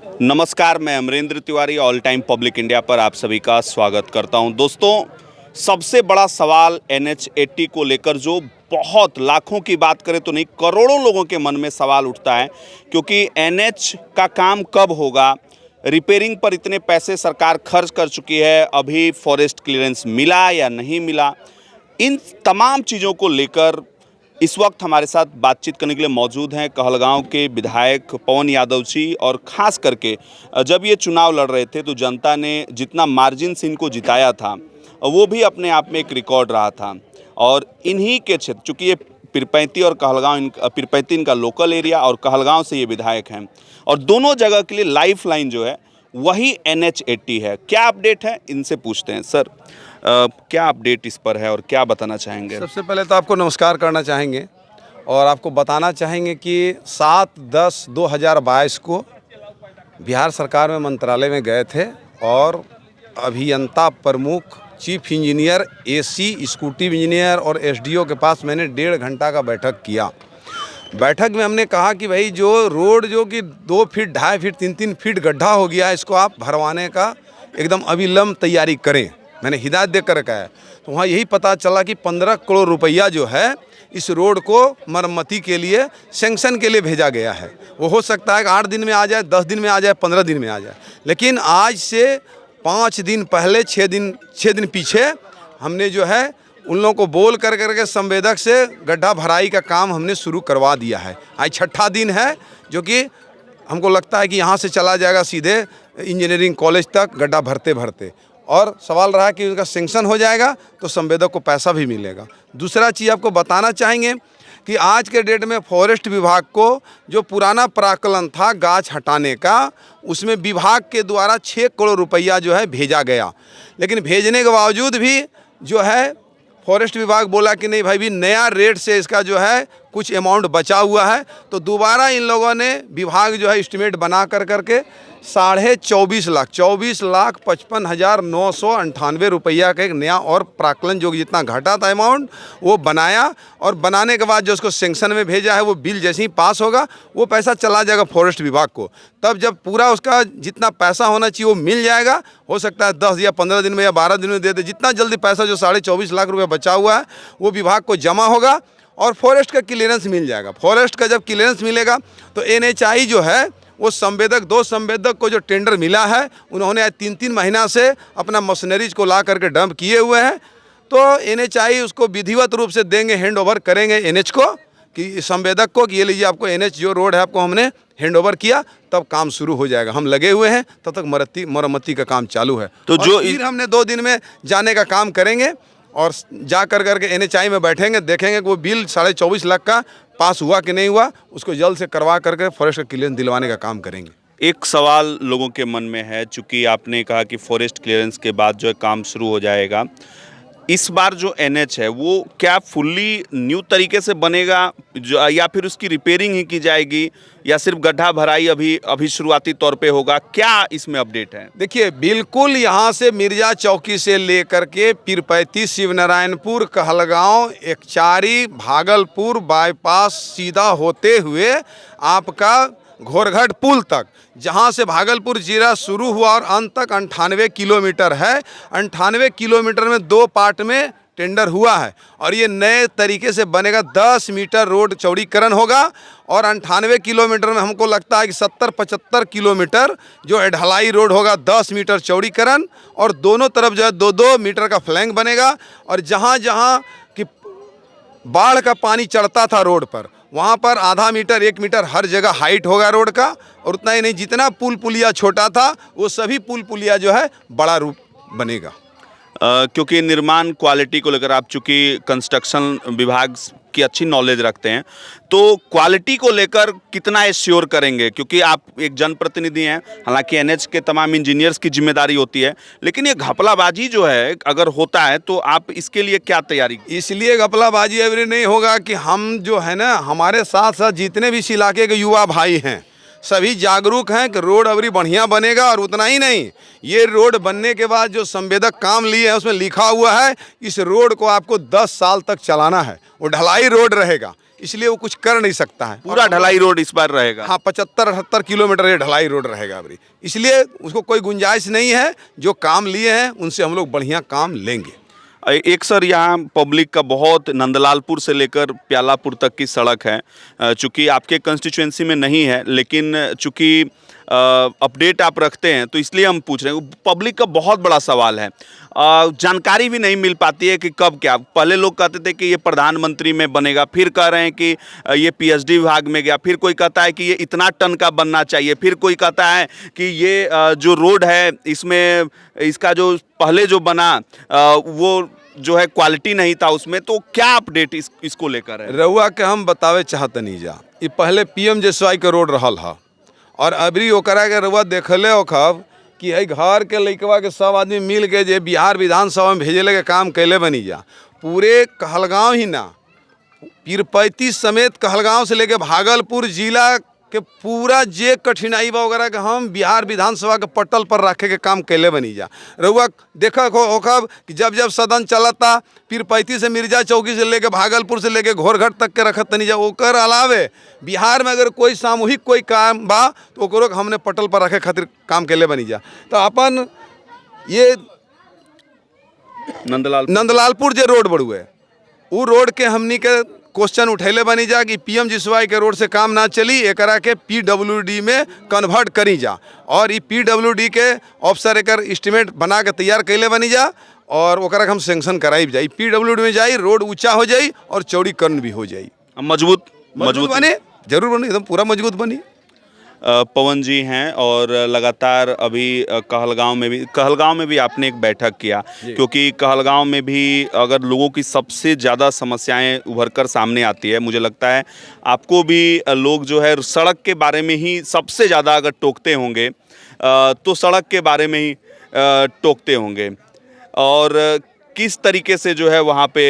नमस्कार, मैं Amrendra Tiwari all time public India पर आप सभी का स्वागत करता हूं। दोस्तों, सबसे बड़ा सवाल NH80 को लेकर जो बहुत लाखों की बात करें तो नहीं करोड़ों लोगों के मन में सवाल उठता है, क्योंकि NH का काम कब होगा। रिपेयरिंग पर इतने पैसे सरकार खर्च कर चुकी है, अभी फॉरेस्ट क्लियरेंस मिला या नहीं मिला, इन तमाम चीज़ों को लेकर इस वक्त हमारे साथ बातचीत करने के लिए मौजूद हैं कहलगांव के विधायक पवन यादव जी। और ख़ास करके जब ये चुनाव लड़ रहे थे तो जनता ने जितना मार्जिन से इनको जिताया था वो भी अपने आप में एक रिकॉर्ड रहा था। और इन्हीं के क्षेत्र, चूँकि ये पीरपैंती और कहलगांव, पीरपैंती इनका लोकल एरिया और कहलगांव से ये विधायक हैं, और दोनों जगह के लिए लाइफ लाइन जो है वही NH80 है। क्या अपडेट है, इनसे पूछते हैं। सर, क्या अपडेट इस पर है और क्या बताना चाहेंगे? सबसे पहले तो आपको नमस्कार करना चाहेंगे और आपको बताना चाहेंगे कि 7/10/2022 को बिहार सरकार में मंत्रालय में गए थे और अभियंता प्रमुख, chief engineer, AC, executive engineer और SDO के पास मैंने 1.5 घंटा का बैठक किया। बैठक में हमने कहा कि भाई जो रोड जो कि 2 फीट, 2.5 फीट, 3-3 फीट गड्ढा हो गया है, इसको आप भरवाने का एकदम अविलंब तैयारी करें। मैंने हिदायत देकर कहा है। तो वहाँ यही पता चला कि 15 करोड़ रुपया जो है इस रोड को मरम्मती के लिए सैंक्शन के लिए भेजा गया है। वो हो सकता है कि 8 दिन में आ जाए, 10 दिन में आ जाए, 15 दिन में आ जाए, लेकिन आज से 5 दिन पहले, 6 दिन पीछे हमने जो है उन लोगों को बोल करके संवेदक से गड्ढा भराई का काम हमने शुरू करवा दिया है। आज 6ठा दिन है, जो कि हमको लगता है कि यहाँ से चला जाएगा सीधे इंजीनियरिंग कॉलेज तक गड्ढा भरते भरते। और सवाल रहा कि उनका सेंक्शन हो जाएगा तो संवेदक को पैसा भी मिलेगा। दूसरा चीज़ आपको बताना चाहेंगे कि आज के डेट में फॉरेस्ट विभाग को जो पुराना प्राक्कलन था गाछ हटाने का, उसमें विभाग के द्वारा 6 करोड़ रुपया जो है भेजा गया। लेकिन भेजने के बावजूद भी जो है फॉरेस्ट विभाग बोला कि नहीं भाई, भी नया रेट से इसका जो है कुछ अमाउंट बचा हुआ है। तो दोबारा इन लोगों ने विभाग जो है एस्टिमेट बना करके 24,55,998 रुपया का एक नया और प्राक्कलन जो जितना घटा था अमाउंट वो बनाया। और बनाने के बाद जो उसको सेंक्शन में भेजा है, वो बिल जैसे ही पास होगा वो पैसा चला जाएगा फॉरेस्ट विभाग को। तब जब पूरा उसका जितना पैसा होना चाहिए वो मिल जाएगा। हो सकता है 10 या 15 दिन में या 12 दिन में दे दे। जितना जल्दी पैसा जो 24.5 लाख रुपया बचा हुआ है वो विभाग को जमा होगा और फॉरेस्ट का क्लियरेंस मिल जाएगा। फॉरेस्ट का जब क्लियरेंस मिलेगा तो NHI जो है वो संवेदक, 2 संवेदक को जो टेंडर मिला है, उन्होंने 3-3 महीना से अपना मशीनरीज को ला करके डंप किए हुए हैं। तो NHI उसको विधिवत रूप से देंगे, हैंड ओवर करेंगे NH को, कि संवेदक को कि ये लीजिए आपको NH जो रोड है आपको हमने हैंड ओवर किया, तब काम शुरू हो जाएगा। हम लगे हुए हैं, तब तक मरम्मती का काम चालू है। तो जो फिर हमने 2 दिन में जाने का काम करेंगे और जा करके NHI में बैठेंगे, देखेंगे कि वो बिल 24.5 लाख का पास हुआ कि नहीं हुआ, उसको जल्द से करवा करके फॉरेस्ट का क्लियरेंस दिलवाने का काम करेंगे। एक सवाल लोगों के मन में है, चूँकि आपने कहा कि फॉरेस्ट क्लियरेंस के बाद जो है काम शुरू हो जाएगा, इस बार जो NH है वो क्या फुल्ली न्यू तरीके से बनेगा जो, या फिर उसकी रिपेयरिंग ही की जाएगी, या सिर्फ गड्ढा भराई अभी शुरुआती तौर पे होगा? क्या इसमें अपडेट है? देखिए, बिल्कुल यहाँ से मिर्जा चौकी से लेकर के पीरपैंती, शिवनारायणपुर, कहलगांव, एकचारी, भागलपुर बाईपास सीधा होते हुए आपका घोरघट पुल तक, जहाँ से भागलपुर जिला शुरू हुआ और अंत तक 98 किलोमीटर है। 98 किलोमीटर में 2 पार्ट में टेंडर हुआ है और ये नए तरीके से बनेगा। 10 मीटर रोड चौड़ीकरण होगा और 98 किलोमीटर में हमको लगता है कि 70-75 किलोमीटर जो ढलाई रोड होगा, 10 मीटर चौड़ीकरण और दोनों तरफ जो है 2-2 मीटर का फ्लैंक बनेगा। और जहाँ जहाँ कि बाढ़ का पानी चढ़ता था रोड पर, वहाँ पर आधा मीटर, 1 मीटर हर जगह हाइट होगा रोड का। और उतना ही नहीं, जितना पुल पुलिया छोटा था वो सभी पुल पुलिया जो है बड़ा रूप बनेगा। क्योंकि निर्माण क्वालिटी को लेकर आप चूँकि कंस्ट्रक्शन विभाग की अच्छी नॉलेज रखते हैं, तो क्वालिटी को लेकर कितना एश्योर करेंगे? क्योंकि आप एक जनप्रतिनिधि हैं, हालांकि NH के तमाम इंजीनियर्स की जिम्मेदारी होती है, लेकिन ये घपलाबाजी जो है अगर होता है तो आप इसके लिए क्या तैयारी? इसलिए घपलाबाजी अभी नहीं होगा कि हम जो है ना, हमारे साथ साथ जितने भी इस इलाके के युवा भाई हैं सभी जागरूक हैं कि रोड अभी बढ़िया बनेगा। और उतना ही नहीं, ये रोड बनने के बाद जो संवेदक काम लिए हैं उसमें लिखा हुआ है इस रोड को आपको 10 साल तक चलाना है। वो ढलाई रोड रहेगा, इसलिए वो कुछ कर नहीं सकता है। पूरा ढलाई रोड इस बार रहेगा। हाँ, 75-78 किलोमीटर ये ढलाई रोड रहेगा अभी, इसलिए उसको कोई गुंजाइश नहीं है। जो काम लिए हैं उनसे हम लोग बढ़िया काम लेंगे। एक सर यहाँ पब्लिक का बहुत नंदलालपुर से लेकर प्यालापुर तक की सड़क है, चूँकि आपके कंस्टिट्यूएंसी में नहीं है, लेकिन चूँकि अपडेट आप रखते हैं तो इसलिए हम पूछ रहे हैं। पब्लिक का बहुत बड़ा सवाल है, जानकारी भी नहीं मिल पाती है कि कब क्या। पहले लोग कहते थे कि ये प्रधानमंत्री में बनेगा, फिर कह रहे हैं कि ये पीएचडी विभाग में गया, फिर कोई कहता है कि ये इतना टन का बनना चाहिए, फिर कोई कहता है कि ये जो रोड है इसमें इसका जो पहले जो बना वो जो है क्वालिटी नहीं था उसमें। तो क्या अपडेट इसको लेकर है? रउआ के हम बतावे चाहते नहीं जा, ये पहले पीएमजेएसवाई के रोड रहल हा, और अभी ओकरा के रउआ देखले हो खब कि है घर के लइकवा के सब आदमी मिल के जे बिहार विधानसभा में भेजले के काम कैले बनी जा। पूरे कहलगांव ही ना, पीरपैंती समेत कहलगांव से लेके भागलपुर जिला के पूरा जे कठिनाई बा वगैरह के हम बिहार विधानसभा के पटल पर रखे के काम कैले बनी जा। रउआ देखा होखब कि जब जब सदन चलता पीरपैंती से मिर्जा चौकी से लेके भागलपुर से लेके घोरघट तक के रखत नहीं जा। ओकर अलावे बिहार में अगर कोई सामूहिक कोई काम बा तो ओकरो के हमने पटल पर रखे खातिर काम कैले बनी जा। तो अपन ये नंदलालपुर जे रोड बड़ुए उ रोड के हमनी के क्वेश्चन उठैले बनी जा कि पीएमजेएसवाई के रोड से काम ना चली, एकरा के पीडब्ल्यूडी में कन्वर्ट करी जा, और ये पीडब्ल्यूडी के ऑफिसर एकर एस्टीमेट बना के तैयार कैले बनी जा, और ओकरा के हम सेंक्शन कराई जाई। पीडब्ल्यूडी में जाई, रोड ऊंचा हो जाई और चौड़ीकरण भी हो जाई, मजबूत बने, जरूर बने, एकदम पूरा मजबूत बनी। पवन जी हैं और लगातार अभी कहलगांव में भी आपने एक बैठक किया, क्योंकि कहलगांव में भी अगर लोगों की सबसे ज़्यादा समस्याएं उभर कर सामने आती है, मुझे लगता है आपको भी लोग जो है सड़क के बारे में ही सबसे ज़्यादा अगर टोकते होंगे तो सड़क के बारे में ही टोकते होंगे। और किस तरीके से जो है वहाँ पे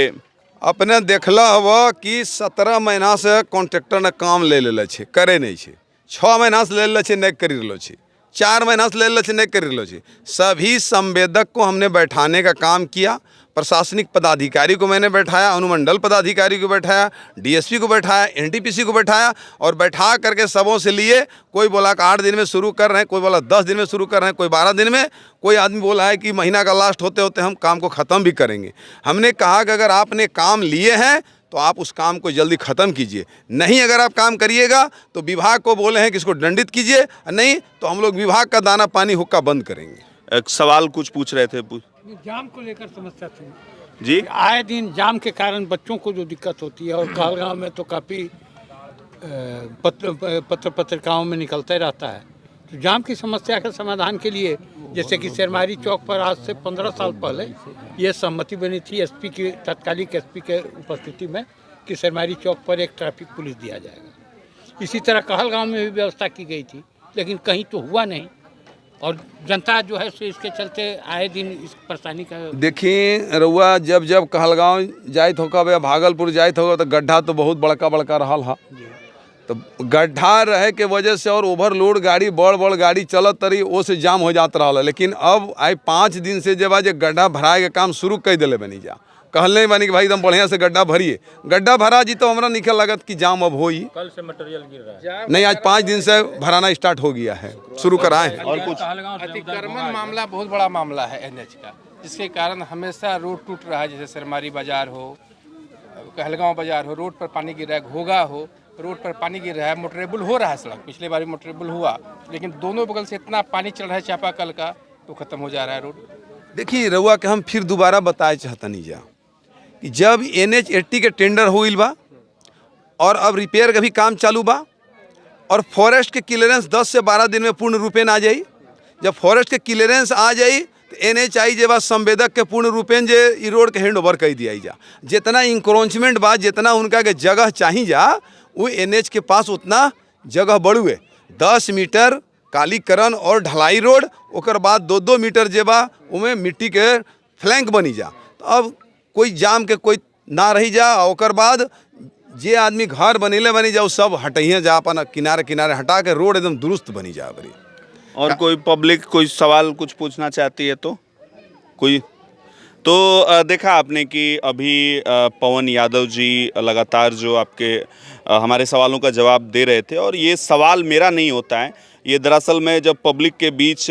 अपने देखला हवा कि 17 महीना से कॉन्ट्रेक्टर ने काम ले लेले छे, करे नहीं छे। 6 महीना से ले ले छे, नहीं करी रहलो छे। 4 महीना से ले ले छे, नहीं करी रहलो छे। सभी संवेदक को हमने बैठाने का काम किया। प्रशासनिक पदाधिकारी को मैंने बैठाया, अनुमंडल पदाधिकारी को बैठाया, डीएसपी को बैठाया, एनटीपीसी को बैठाया, और बैठा करके सबों से लिए। कोई बोला कि 8 दिन में शुरू कर रहे हैं, कोई बोला 10 दिन में शुरू कर रहे हैं, कोई 12 दिन में, कोई आदमी बोला है कि महीना का लास्ट होते होते हम काम को ख़त्म भी करेंगे। हमने कहा कि अगर आपने काम लिए हैं तो आप उस काम को जल्दी ख़त्म कीजिए, नहीं अगर आप काम करिएगा तो विभाग को बोले हैं कि इसको दंडित कीजिए, नहीं तो हम लोग विभाग का दाना पानी हुक्का बंद करेंगे। एक सवाल कुछ पूछ रहे थे। जाम को लेकर समस्या थी जी, आए दिन जाम के कारण बच्चों को जो दिक्कत होती है, और कहलगांव में तो काफ़ी पत्रिकाओं में निकलता ही रहता है। तो जाम की समस्या के समाधान के लिए, जैसे कि शेरमारी चौक पर आज से 15 साल पहले ये सहमति बनी थी एसपी की, तत्कालिक एसपी के उपस्थिति में, कि शेरमारी चौक पर एक ट्रैफिक पुलिस दिया जाएगा। इसी तरह कहलगांव में भी व्यवस्था की गई थी, लेकिन कहीं तो हुआ नहीं, और जनता जो है सो इसके चलते आए दिन इस परेशानी का। देखिए रउआ जब जब कहलगांव जाइत होगा या भागलपुर जाइत होगा तो गड्ढा तो बहुत बड़का बड़का रहल हा। तो गड्ढा रहे के वजह से और ओवरलोड गाड़ी बड़ गाड़ी चलत रही, वो से जाम हो जात रहा। लेकिन अब आई 5 दिन से जब आज गड्ढा भराए के काम शुरू कर दिले बनी जा, कहल नहीं बनी कि भाई एकदम बढ़िया से गड्ढा भरिए। गड्ढा भरा जी तो हमारा निकल लगत कि जाम अब होई। कल से मटेरियल गिर रहा है, नहीं आज 5 दिन से भराना स्टार्ट हो गया है, शुरू कराए हैं। और कुछ अतिक्रमण मामला बहुत बड़ा मामला है एनएच का, जिसके कारण हमेशा रोड टूट रहा है। जैसे सरमारी बाजार हो, कहलगांव बाजार हो, रोड पर पानी गिर रहा है, घोगा हो, रोड पर पानी गिर रहा है। मोटरेबल हो रहा है सड़क, पिछले बार भी मोटरेबल हुआ, लेकिन दोनों बगल से इतना पानी चल रहा है चापाकल का, तो खत्म हो जा रहा है रोड। देखिए रउआ के हम फिर दोबारा बताए चाहतनी जा कि जब NH80 के टेंडर हुई बा और अब रिपेयर का भी काम चालू बा, और फॉरेस्ट के क्लियरेंस 10 से 12 दिन में पूर्ण रूपेण आ जाई। जब फॉरेस्ट के क्लियरेंस आ जाई तो NHI जे बा संवेदक के पूर्ण रूपेण जे ई रोड के हैंड ओवर कर दिया जा। जितना इंक्रोचमेंट बा, जितना उनका के जगह चाहिए जा, वो NH के पास उतना जगह बढ़ुए। 10 मीटर कालीकरण और ढलाई रोड, ओकर बाद 2-2 मीटर जे बा उमें मिट्टी के फ्लैंक बनी जा। तो अब कोई जाम के कोई ना रही जा। ओकर बाद जे आदमी घर बनेले बनी जा, सब हटिए जा, अपन किनारे किनारे हटा के रोड एकदम दुरुस्त बनी जा बरी। और कोई पब्लिक कोई सवाल कुछ पूछना चाहती है तो कोई तो देखा आपने कि अभी पवन यादव जी लगातार जो आपके हमारे सवालों का जवाब दे रहे थे, और ये सवाल मेरा नहीं होता है, ये दरअसल मैं जब पब्लिक के बीच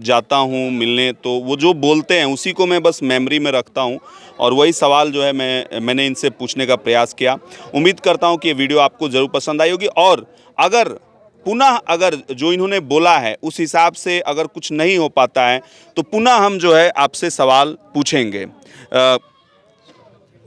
जाता हूँ मिलने, तो वो जो बोलते हैं उसी को मैं बस मेमोरी में रखता हूँ, और वही सवाल जो है मैंने इनसे पूछने का प्रयास किया। उम्मीद करता हूँ कि ये वीडियो आपको ज़रूर पसंद आई होगी, और अगर जो इन्होंने बोला है उस हिसाब से अगर कुछ नहीं हो पाता है तो पुनः हम जो है आपसे सवाल पूछेंगे।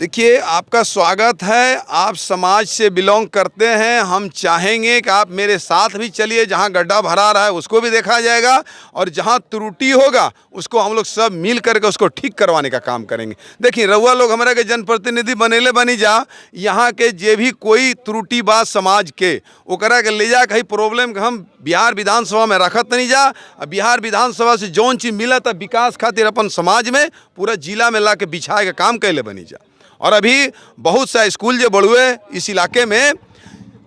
देखिए, आपका स्वागत है। आप समाज से बिलोंग करते हैं। हम चाहेंगे कि आप मेरे साथ भी चलिए। जहां गड्ढा भरा रहा है उसको भी देखा जाएगा, और जहां त्रुटि होगा उसको हम लोग सब मिल करके उसको ठीक करवाने का काम करेंगे। देखिए, रउआ लोग हमारा के जनप्रतिनिधि बनेले बनी जा। यहाँ के जे भी कोई त्रुटि बा समाज के, ओकरा के ले जा कहीं प्रॉब्लम के हम बिहार विधानसभा में रखत नहीं जा। बिहार विधानसभा से जौन चीज़ मिलत विकास खातिर अपन समाज में पूरा जिला में ला के बिछाए के काम कैले बनी जा। और अभी बहुत सा स्कूल जो बढ़ुए इस इलाके में,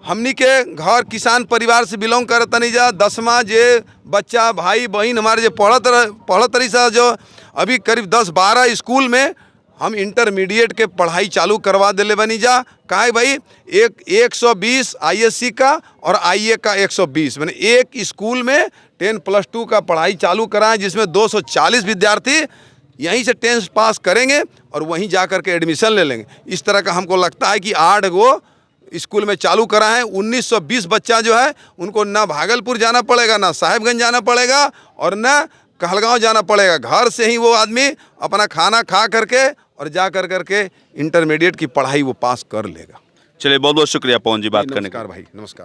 हमनी के घर किसान परिवार से बिलोंग करत नहीं जा। 10वां जे बच्चा भाई बहन हमारे जो पढ़त रही सा, जो अभी करीब 10-12 स्कूल में हम इंटरमीडिएट के पढ़ाई चालू करवा दिले बनी जा। काहे भाई, 120 ISC का और IA का 120, मैंने एक स्कूल में 10+2 का पढ़ाई चालू कराएं, जिसमें 240 विद्यार्थी यहीं से 10th पास करेंगे और वहीं जा कर के एडमिशन ले लेंगे। इस तरह का हमको लगता है कि 8 गो स्कूल में चालू करा है। 1920 बच्चा जो है उनको ना भागलपुर जाना पड़ेगा, ना साहेबगंज जाना पड़ेगा, और ना कहलगांव जाना पड़ेगा। घर से ही वो आदमी अपना खाना खा करके और जा कर करके इंटरमीडिएट की पढ़ाई वो पास कर लेगा। चलिए, बहुत बहुत शुक्रिया पवन जी बात करने का। नमस्कार भाई, नमस्कार।